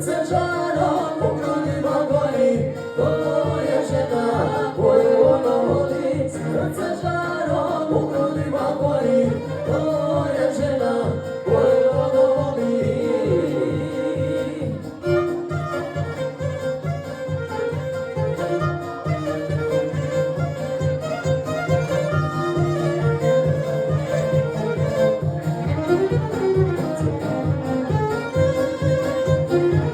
srce žarom u grudima gori, to je žena koju ono voli. Srce žarom u grudima gori, to je žena koju ono voli.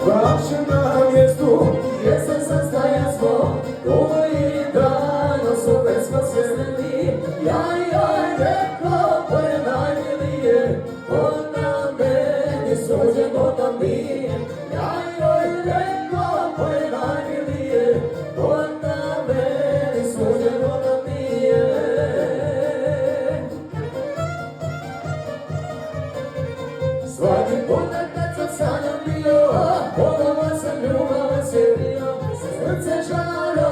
Baš na mjestu gdje se sastajasmo, koji dan opet smo se sreli. Jaj, rekao ko je najmilije, on na meni suđeno da mi. Jaj, rekao ko je najmilije, on na meni suđeno da mi. Svaki puta kad sam sanjam bio, ponovo sam ljubav osjetio. Srce žara